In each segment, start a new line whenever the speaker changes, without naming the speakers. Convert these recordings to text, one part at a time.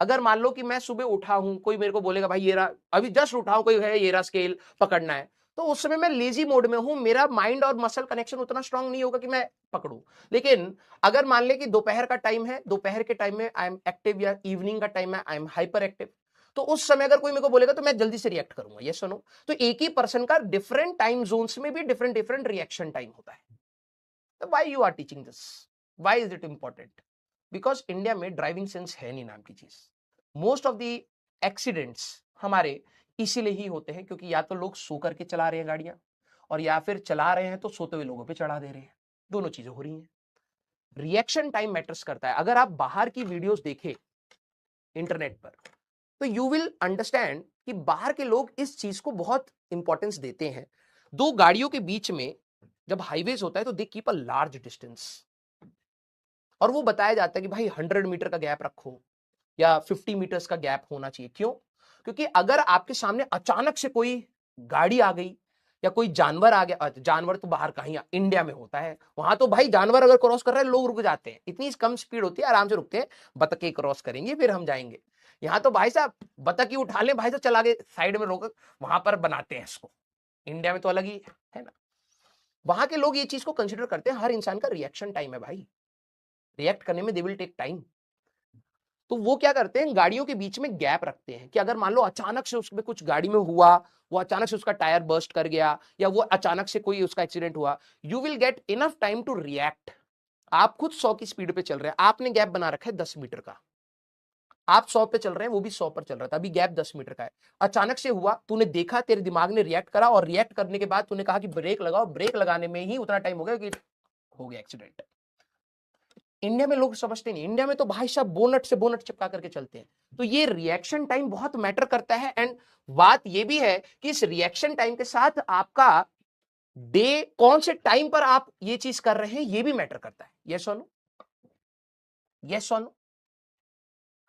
अगर मान लो कि मैं सुबह उठा हूं, कोई मेरे को बोलेगा भाई ये रहा, अभी जस्ट उठा हूं, कोई है ये रहा स्केल पकड़ना है, तो उस समय मैं लेजी मोड में हूं, मेरा माइंड और मसल कनेक्शन उतना स्ट्रांग नहीं होगा कि मैं पकड़ूं। लेकिन अगर मान ले कि दोपहर का टाइम है, दोपहर के टाइम में आई एम एक्टिव, या इवनिंग का टाइम है आई एम हाइपर एक्टिव, तो उस समय अगर कोई मेरे को बोलेगा तो मैं जल्दी से रिएक्ट करूंगा, ये सुनो। तो एक ही पर्सन का डिफरेंट टाइम जोन्स में भी डिफरेंट डिफरेंट रिएक्शन टाइम होता है। तो why you are teaching this, why is it important? Because India में ड्राइविंग सेंस है नहीं नाम की चीज। मोस्ट ऑफ द एक्सीडेंट्स हमारे इसीलिए ही होते हैं क्योंकि या तो लोग सो करके चला रहे हैं गाड़ियां, और या फिर चला रहे हैं तो सोते हुए लोगों पे चढ़ा दे रहे हैं, दोनों चीजें हो रही हैं। रिएक्शन टाइम मैटर्स करता है। अगर आप बाहर की वीडियोस देखें इंटरनेट पर, तो यू विल अंडरस्टैंड कि बाहर के लोग इस चीज को बहुत इंपॉर्टेंस देते हैं। दो गाड़ियों के बीच में जब हाईवेज होता है तो they keep a large distance, और वो बताया जाता है कि भाई 100 मीटर का गैप रखो या 50 मीटर्स का गैप होना चाहिए। क्यों? क्योंकि अगर आपके सामने अचानक से कोई गाड़ी आ गई या कोई जानवर आ गया, जानवर तो बाहर कहीं इंडिया में होता है, वहां तो भाई जानवर अगर क्रॉस कर रहे हैं लोग रुक जाते हैं, इतनी कम स्पीड होती है, आराम से रुकते हैं, बतखे क्रॉस करेंगे फिर हम जाएंगे। यहाँ तो भाई साहब बतख ही उठा ले भाई साहब, चला के साइड में रोक, वहां पर बनाते हैं इसको। इंडिया में तो अलग ही है ना। वहां के लोग ये चीज को कंसिडर करते हैं, हर इंसान का रिएक्शन टाइम है भाई, रिएक्ट करने में दे विल टेक टाइम। तो वो क्या करते हैं, गाड़ियों के बीच में गैप रखते हैं कि अगर मान लो अचानक से उसमें कुछ गाड़ी में हुआ, वो अचानक से उसका टायर बर्स्ट कर गया, या वो अचानक से कोई उसका एक्सीडेंट हुआ, you will get enough time to react. आप खुद 100 की स्पीड पे चल रहे हैं, आपने गैप बना रखा है 10 मीटर का, आप 100 पे चल रहे हैं, वो भी 100 पर चल रहा था, अभी गैप 10 मीटर का है। अचानक से हुआ, तूने देखा, तेरे दिमाग ने रिएक्ट करा, और रिएक्ट करने के बाद तूने कहा कि ब्रेक लगाओ, ब्रेक लगाने में ही उतना टाइम हो गया कि हो गया एक्सीडेंट। इंडिया में लोग समझते नहीं, इंडिया में तो भाई साहब बोनट से बोनट चिपका करके चलते हैं। तो ये रिएक्शन टाइम बहुत मैटर करता है। एंड बात ये भी है कि इस रिएक्शन टाइम के साथ आपका डे कौन से टाइम पर आप ये चीज कर रहे हैं ये भी मैटर करता है। यस और नो, यस और नो।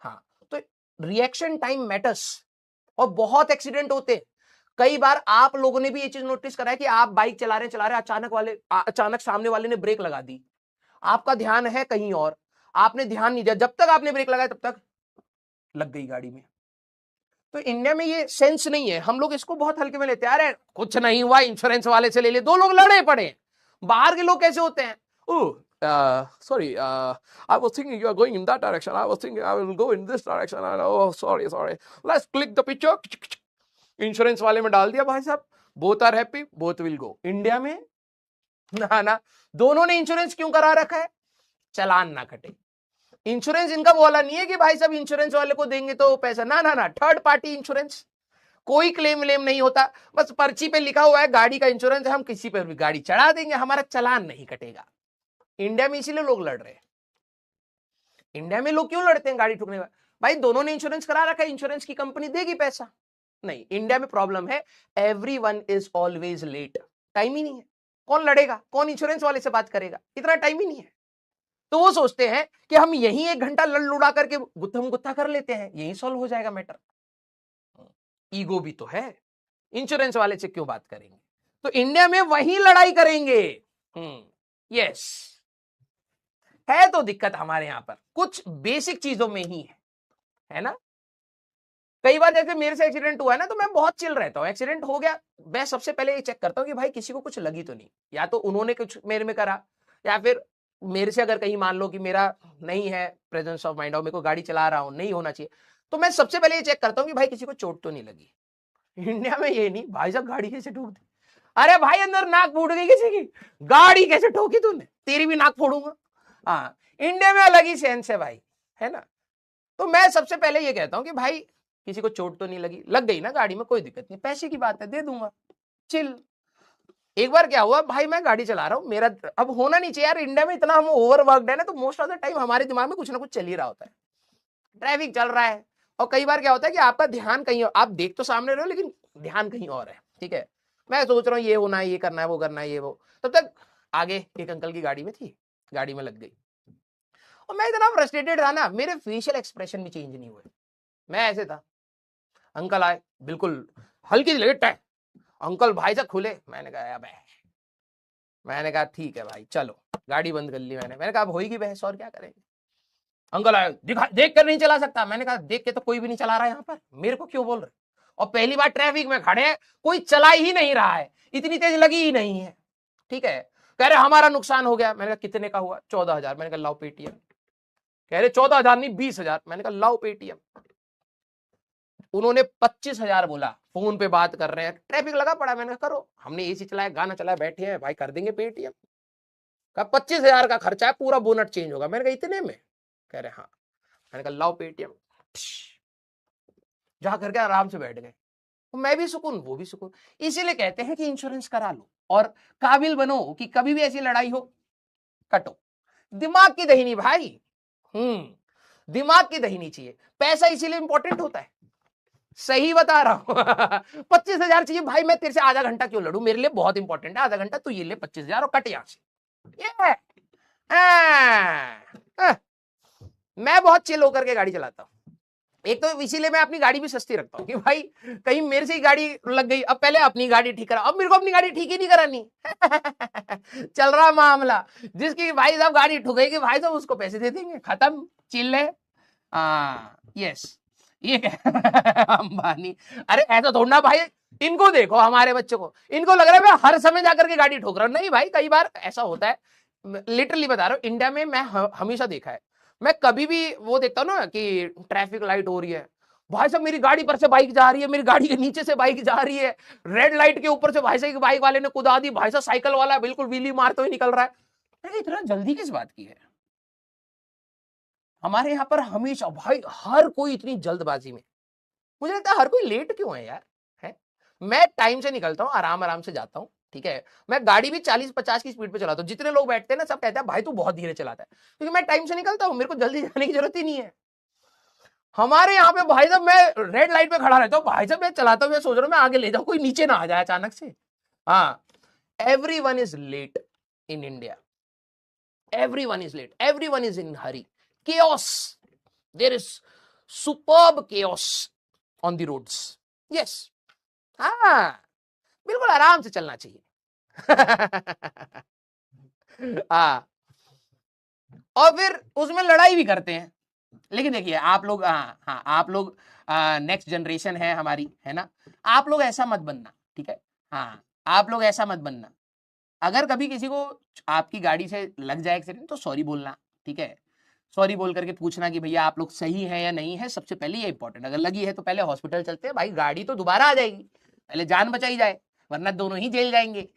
हाँ, तो रिएक्शन टाइम मैटर्स। और बहुत एक्सीडेंट होते हैं। कई बार आप लोगों ने भी ये चीज नोटिस करा है कि आप बाइक चला रहे अचानक सामने वाले ने ब्रेक लगा दी, आपका ध्यान है कहीं और, आपने ध्यान नहीं दिया, जब तक आपने ब्रेक लगाया तब तक लग गई गाड़ी में। तो इंडिया में ये सेंस नहीं है, हम लोग इसको बहुत हल्के में लेते हैं, अरे कुछ नहीं हुआ, इंश्योरेंस वाले से ले ले, दो लोग लड़े पड़े। बाहर के लोग कैसे होते हैं, sorry, I was thinking you are going in that direction, I was thinking I will go in this direction, and oh sorry, let's click the picture, insurance वाले में डाल दिया भाई साहब, both are happy, both will go. India में ना, दोनों ने इंश्योरेंस क्यों करा रखा है, चालान ना कटे। इंश्योरेंस इनका बोला नहीं है कि भाई साहब इंश्योरेंस वाले को देंगे तो पैसा, ना, थर्ड पार्टी इंश्योरेंस, कोई क्लेम व्लेम नहीं होता, बस पर्ची पे लिखा हुआ है गाड़ी का इंश्योरेंस है, हम किसी पर भी गाड़ी चढ़ा देंगे, हमारा चालान नहीं कटेगा। इंडिया में इसीलिए लोग लड़ रहे हैं। इंडिया में लोग क्यों लड़ते हैं गाड़ी ठुकने का, भाई दोनों ने इंश्योरेंस करा रखा है, इंश्योरेंस की कंपनी देगी पैसा। नहीं, इंडिया में प्रॉब्लम है, everyone is always late, time ही नहीं है। कौन लड़ेगा, कौन इंश्योरेंस वाले से बात करेगा, इतना टाइम ही नहीं है। तो वो सोचते हैं कि हम यही 1 घंटा लड़ लुड़ा करके गुत्थम गुत्था कर लेते हैं, यही सॉल्व हो जाएगा मैटर। ईगो भी तो है, इंश्योरेंस वाले से क्यों बात करेंगे, तो इंडिया में वही लड़ाई करेंगे। यस, है तो दिक्कत हमारे यहां पर कुछ बेसिक चीजों में ही है ना। कई बार जैसे मेरे से एक्सीडेंट हुआ है ना, तो मैं बहुत चिल रहता हूँ, एक्सीडेंट हो गया मैं सबसे पहले ये चेक करता हूँ कि भाई किसी को कुछ लगी तो नहीं, या तो उन्होंने कुछ मेरे में करा, या फिर मेरे से अगर कहीं मान लो कि मेरा नहीं है प्रेजेंस ऑफ माइंड और मेरे को गाड़ी चला रहा हूं, नहीं होना चाहिए, तो मैं सबसे पहले ये चेक करता हूँ कि भाई किसी को चोट तो नहीं लगी। इंडिया में ये नहीं, भाई साहब गाड़ी कैसे ठोक दी, अरे भाई अंदर नाक फूट गई किसी की, गाड़ी कैसे ठोकी तूने, तेरी भी नाक फोड़ूंगा। हाँ, इंडिया में अलग ही सेंस है भाई, है ना। तो मैं सबसे पहले ये कहता हूं कि भाई किसी को चोट तो नहीं लगी, लग गई ना गाड़ी में कोई दिक्कत नहीं, पैसे की बात है दे दूंगा, चिल। एक बार क्या हुआ भाई, मैं गाड़ी चला रहा हूं, मेरा अब होना नहीं चाहिए यार, इंडिया में इतना हम ओवरवर्क्ड है ना, तो मोस्ट ऑफ द टाइम हमारे दिमाग में कुछ ना कुछ चल ही रहा होता है, ट्रैफिक चल रहा है, और कई बार क्या होता है कि आपका ध्यान कहीं और, आप देख तो सामने रहे हो लेकिन ध्यान कहीं और है, ठीक है। मैं सोच रहा हूँ ये होना है, ये करना है, वो करना है, ये वो, तब तक आगे एक अंकल की गाड़ी में थी, गाड़ी में लग गई, और मैं इतना फ्रस्ट्रेटेड था ना, मेरे फेशियल एक्सप्रेशन भी चेंज नहीं हुए, मैं ऐसे था। अंकल आए, बिल्कुल हल्की लेट है, अंकल भाई साहब खुले, मैंने कहा अब मैंने कहा ठीक है भाई चलो, गाड़ी बंद कर ली मैंने कहा अब होगी बहस और क्या करेंगे। अंकल आए, दिखा देख कर नहीं चला सकता। मैंने कहा देख के तो कोई भी नहीं चला रहा है यहाँ पर, मेरे को क्यों बोल रहे? और पहली बार ट्रैफिक में खड़े हैं, कोई चला ही नहीं रहा है, इतनी तेज लगी ही नहीं है। ठीक है, कह रहे हमारा नुकसान हो गया। मैंने कहा कितने का हुआ? 14,000। मैंने कहा लाओ पेटीएम। कह रहे 14,000 नहीं 20,000। मैंने कहा लाओ पेटीएम। उन्होंने 25,000 बोला, फोन पे बात कर रहे हैं, ट्रैफिक लगा पड़ा। मैंने कहा करो, हमने एसी चलाया, गाना चलाया, बैठे हैं भाई, कर देंगे पेटीएम। कहा 25,000 का खर्चा है, पूरा बोनट चेंज होगा। मैंने कहा इतने में? कह रहे हाँ। मैंने कहा लाओ पेटीएम। जा करके आराम से बैठ गए। मैं भी सुकून, वो भी सुकून। इसीलिए कहते हैं कि इंश्योरेंस करा लो और काबिल बनो कि कभी भी ऐसी लड़ाई हो, कटो। दिमाग की दही नहीं भाई, दिमाग की दही नहीं चाहिए। पैसा इसीलिए इंपॉर्टेंट होता है, सही बता रहा हूं। 25,000 चाहिए भाई, मैं तेरे से आधा घंटा क्यों लड़ू? मेरे लिए बहुत इंपॉर्टेंट है आधा घंटा, तू ये ले 25,000 और कट यहां से। ये मैं बहुत चिल होकर के गाड़ी चलाता हूं। एक तो इसीलिए मैं अपनी गाड़ी भी सस्ती रखता हूँ कि भाई कहीं मेरे से ही गाड़ी लग गई, अब पहले अपनी गाड़ी ठीक करा, अब मेरे को अपनी गाड़ी ठीक ही नहीं करानी। चल रहा मामला, जिसकी भाई साहब गाड़ी ठुकेगी भाई साहब उसको पैसे दे देंगे, खत्म, चिल है। यस, ये अंबानी। अरे ऐसा थोड़ा ना भाई, इनको देखो, हमारे बच्चों को, इनको लग रहा है मैं हर समय जाकर के गाड़ी ठोक रहा हूं। नहीं भाई, कई बार ऐसा होता है, लिटरली बता रहा हूं, इंडिया में मैं हमेशा देखा है, मैं कभी भी वो देखता हूं ना कि ट्रैफिक लाइट हो रही है, भाई साहब मेरी गाड़ी पर से बाइक जा रही है, मेरी गाड़ी के नीचे से बाइक जा रही है, रेड लाइट के ऊपर से भाई साहब बाइक वाले ने कुदा दी, भाई साहब साइकिल वाला बिल्कुल व्हीली मारते हुए निकल रहा है। इतना जल्दी किस बात की है? हमारे यहाँ पर हमेशा भाई हर कोई इतनी जल्दबाजी में, मुझे लगता है हर कोई लेट क्यों है यार, है? मैं टाइम से निकलता हूँ, आराम आराम से जाता हूँ, ठीक है, मैं गाड़ी भी 40-50 की स्पीड पे चलाता हूँ। जितने लोग बैठते हैं ना सब कहते हैं भाई तू बहुत धीरे चलाता है, क्योंकि मैं टाइम से निकलता हूँ, मेरे को जल्दी जाने की जरूरत ही नहीं है। हमारे यहाँ पे भाई साहब मैं रेड लाइट पे खड़ा रहता हूँ, भाई साहब मैं चलाता हूँ, मैं सोच रहा हूँ मैं आगे ले जाऊँ, कोई नीचे ना आ जाए अचानक से। हाँ, everyone is late in India, everyone is late, everyone is in hurry, chaos, there is superb chaos on the roads, yes, हाँ, बिल्कुल आराम से चलना चाहिए। हाँ, और फिर उसमें लड़ाई भी करते हैं। लेकिन देखिए आप लोग, आप लोग नेक्स्ट जनरेशन है हमारी, है ना, आप लोग ऐसा मत बनना, ठीक है, हाँ, आप लोग ऐसा मत बनना। अगर कभी किसी को आपकी गाड़ी से लग जाए एक्सीडेंट तो सॉरी बोलना, ठीक है, सॉरी बोल करके पूछना कि भैया आप लोग सही है या नहीं है, सबसे पहले ये इंपॉर्टेंट। अगर लगी है तो पहले हॉस्पिटल चलते हैं भाई, गाड़ी तो दोबारा आ जाएगी, पहले जान बचाई जाए, वरना दोनों ही जेल जाएंगे।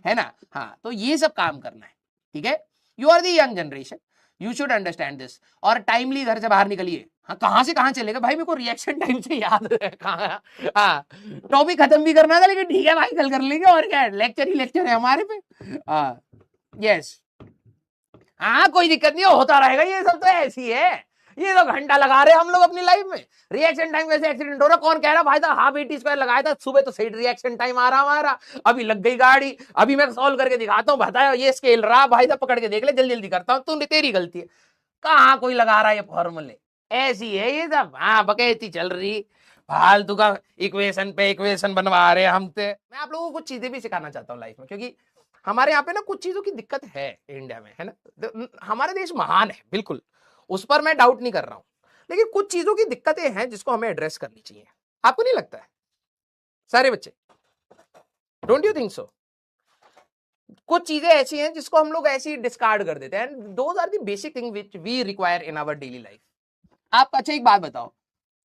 है ना, हाँ, तो ये सब काम करना है, ठीक है। You are the young generation, you should understand this, और टाइमली घर से बाहर निकलिए। हाँ, कहां से कहां चलेगा भाई, मेरे को रिएक्शन टाइम से याद है कहाँ, हाँ, टॉपिक खत्म भी करना था, लेकिन ठीक है भाई कल कर लेंगे, और क्या है, लेक्चर ही लेक्चर है हमारे पे। हाँ, यस, हाँ, कोई दिक्कत नहीं, होता रहेगा, ये सब तो ऐसी है, ये तो घंटा लगा रहे हम लोग अपनी लाइफ में। रिएक्शन टाइम वैसे एक्सीडेंट हो रहा, कौन कह रहा भाई था हाँ बेटी स्क्वायर लगाया था, सुबह तो सही रिएक्शन टाइम आ रहा हमारा, अभी लग गई गाड़ी, अभी मैं सॉल्व करके दिखाता हूँ, बताया ये स्केल रहा भाई साहब, पकड़ के देख ले, जल्दी जल्दी करता हूँ, तूने तेरी गलती है। कहाँ कोई लगा रहा है ये फॉर्मूले, ऐसी है ये सब, हाँ, बकैती चल रही, फालतू का इक्वेशन पे इक्वेशन बनवा रहे हम ते। मैं आप लोगों को कुछ चीजें भी सिखाना चाहता हूँ लाइफ में, क्योंकि हमारे यहाँ पे ना कुछ चीजों की दिक्कत है इंडिया में, है ना, हमारा देश महान है बिल्कुल, उस पर मैं डाउट नहीं कर रहा हूं, लेकिन कुछ चीजों की दिक्कतें हैं जिसको हमें एड्रेस करनी चाहिए। आपको नहीं लगता है सारे बच्चे? Don't you think so? कुछ चीजें ऐसी हैं जिसको हम लोग ऐसी डिस्कार्ड कर देते हैं, those are the basic thing which we require in our daily life. आप अच्छा एक बात बताओ,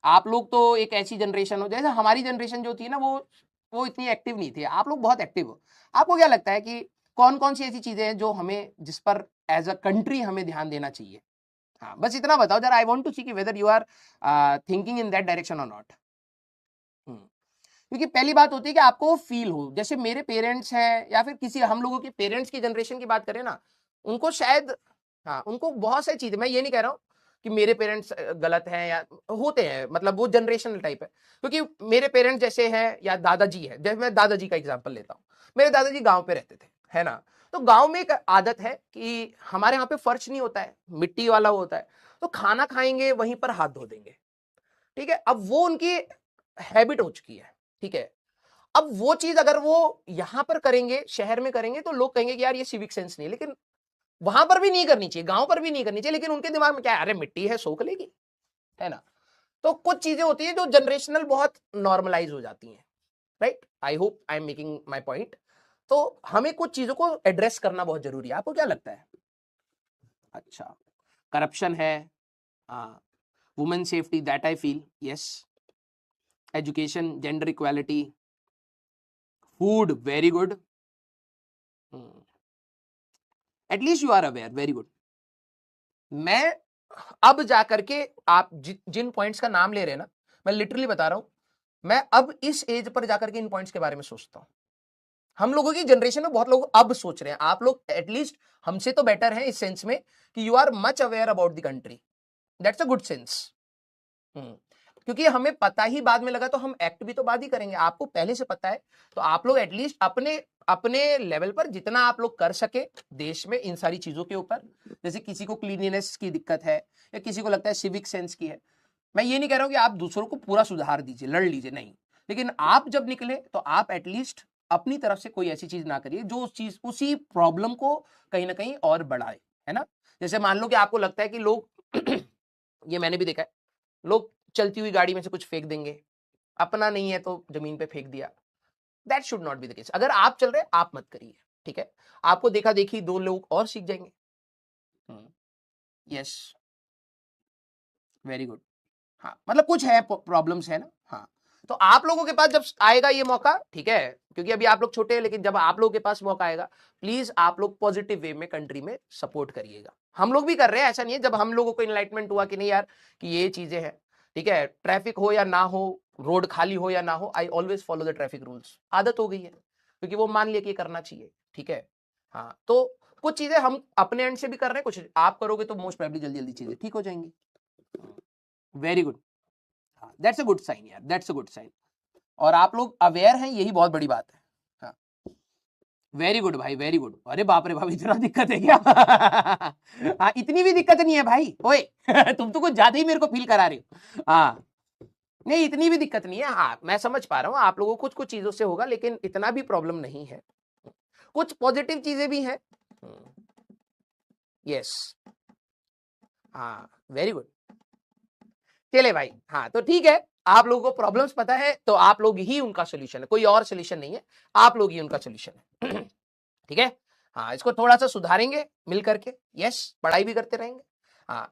आप लोग तो एक ऐसी जनरेशन हो, जैसे हमारी जनरेशन जो थी ना, वो इतनी एक्टिव नहीं थी, आप लोग बहुत एक्टिव हो। आपको क्या लगता है कि कौन कौन सी ऐसी चीजें हैं जो हमें, जिस पर एज अ कंट्री हमें ध्यान देना चाहिए? हाँ, बस इतना बताओ जरा, आई वांट टू सी कि whether you are thinking in that direction और नॉट। क्योंकि पहली बात होती है कि आपको फील हो, जैसे मेरे पेरेंट्स हैं या फिर किसी हम लोगों के पेरेंट्स की जनरेशन की बात करें ना, उनको शायद, हाँ, उनको बहुत सारी चीजें, मैं ये नहीं कह रहा हूँ कि मेरे पेरेंट्स गलत हैं या होते हैं, मतलब वो जनरेशनल टाइप है, क्योंकि मेरे पेरेंट्स जैसे हैं या दादाजी है, जैसे मैं दादाजी का एग्जांपल लेता हूँ, मेरे दादाजी गांव पे रहते थे, है ना, तो गांव में एक आदत है कि हमारे यहाँ पे फर्श नहीं होता है, मिट्टी वाला होता है, तो खाना खाएंगे वहीं पर हाथ धो देंगे, ठीक है, अब वो उनकी हैबिट हो चुकी है, ठीक है। अब वो चीज अगर वो यहां पर करेंगे, शहर में करेंगे, तो लोग कहेंगे कि यार ये सिविक सेंस नहीं है, लेकिन वहां पर भी नहीं करनी चाहिए, गांव पर भी नहीं करनी चाहिए, लेकिन उनके दिमाग में क्या है, अरे मिट्टी है सोख लेगी, है ना। तो कुछ चीजें होती है जो जनरेशनल बहुत नॉर्मलाइज हो जाती हैं, right. I hope I am making my point. तो हमें कुछ चीजों को एड्रेस करना बहुत जरूरी है। आपको क्या लगता है? अच्छा, करप्शन है, women safety, that I feel, yes. Education, gender equality, food, very good, at least you are aware, very good. मैं अब जाकर के आप जिन पॉइंट्स का नाम ले रहे हैं ना, मैं लिटरली बता रहा हूं, मैं अब इस एज पर जाकर के इन पॉइंट्स के बारे में सोचता हूं। हम लोगों की जनरेशन में बहुत लोग अब सोच रहे हैं, आप लोग एटलीस्ट हमसे तो बेटर हैं इस सेंस में कि you are much aware about the country, that's a good sense. क्योंकि हमें पता ही बाद में लगा तो हम एक्ट भी तो बाद ही करेंगे, आपको पहले से पता है। तो आप लोग एटलीस्ट अपने अपने लेवल पर जितना आप लोग कर सके देश में इन सारी चीजों के ऊपर, जैसे किसी को क्लीनिनेस की दिक्कत है या किसी को लगता है सिविक सेंस की है, मैं ये नहीं कह रहा हूं कि आप दूसरों को पूरा सुधार दीजिए, लड़ लीजिए, नहीं, लेकिन आप जब निकले तो आप एटलीस्ट अपनी तरफ से कोई ऐसी चीज ना करिए जो उस चीज उसी प्रॉब्लम को कहीं ना कहीं और बढ़ाए, है ना। जैसे मान लो कि आपको लगता है कि लोग ये मैंने भी देखा है, लोग चलती हुई गाड़ी में से कुछ फेंक देंगे, अपना नहीं है तो जमीन पे फेंक दिया, that should not be the case. अगर आप चल रहे हैं आप मत करिए, ठीक है। आपको देखा देखी दो लोग और सीख जाएंगे। Yes, very good. हाँ, मतलब कुछ है प्रॉब्लम्स है ना। हाँ, तो आप लोगों के पास जब आएगा ये मौका, ठीक है, क्योंकि अभी आप लोग छोटे हैं, लेकिन जब आप लोगों के पास मौका आएगा, प्लीज आप लोग पॉजिटिव वे में कंट्री में सपोर्ट करिएगा। हम लोग भी कर रहे हैं, ऐसा नहीं है। जब हम लोगों को इनलाइटमेंट हुआ कि नहीं यार कि ये चीजें हैं, ठीक है, ट्रैफिक हो या ना हो, रोड खाली हो या ना हो, I always follow the traffic rules, आदत हो गई है, क्योंकि वो मान लिया कि करना चाहिए, ठीक है। हाँ, तो कुछ चीजें हम अपने एंड से भी कर रहे हैं, कुछ आप करोगे तो मोस्ट प्रोबेबली जल्दी जल्दी चीजें ठीक हो जाएंगी। Very good, that's a good sign यार, दैट्स अ गुड साइन। और आप लोग अवेयर हैं, यही बहुत बड़ी बात है। हाँ, वेरी गुड भाई, वेरी गुड। अरे बाप रे बाप, इतना दिक्कत है क्या? हाँ, इतनी भी दिक्कत नहीं है भाई, ओए तुम तो कुछ ज्यादा ही मेरे को फील करा रहे हो। हाँ, नहीं इतनी भी दिक्कत नहीं है। हाँ, मैं समझ पा रहा हूँ आप लोगों को कुछ कुछ चीजों से होगा, लेकिन इतना भी प्रॉब्लम नहीं है, कुछ पॉजिटिव चीजें भी हैं। यस, हाँ, वेरी गुड। चले भाई, हाँ तो ठीक है, आप लोगों को प्रॉब्लम्स पता है तो आप लोग ही उनका सोल्यूशन है, कोई और सोल्यूशन नहीं है, आप लोग ही उनका सोल्यूशन है। ठीक है। हाँ, इसको थोड़ा सा सुधारेंगे मिल करके, यस, पढ़ाई भी करते रहेंगे। हाँ,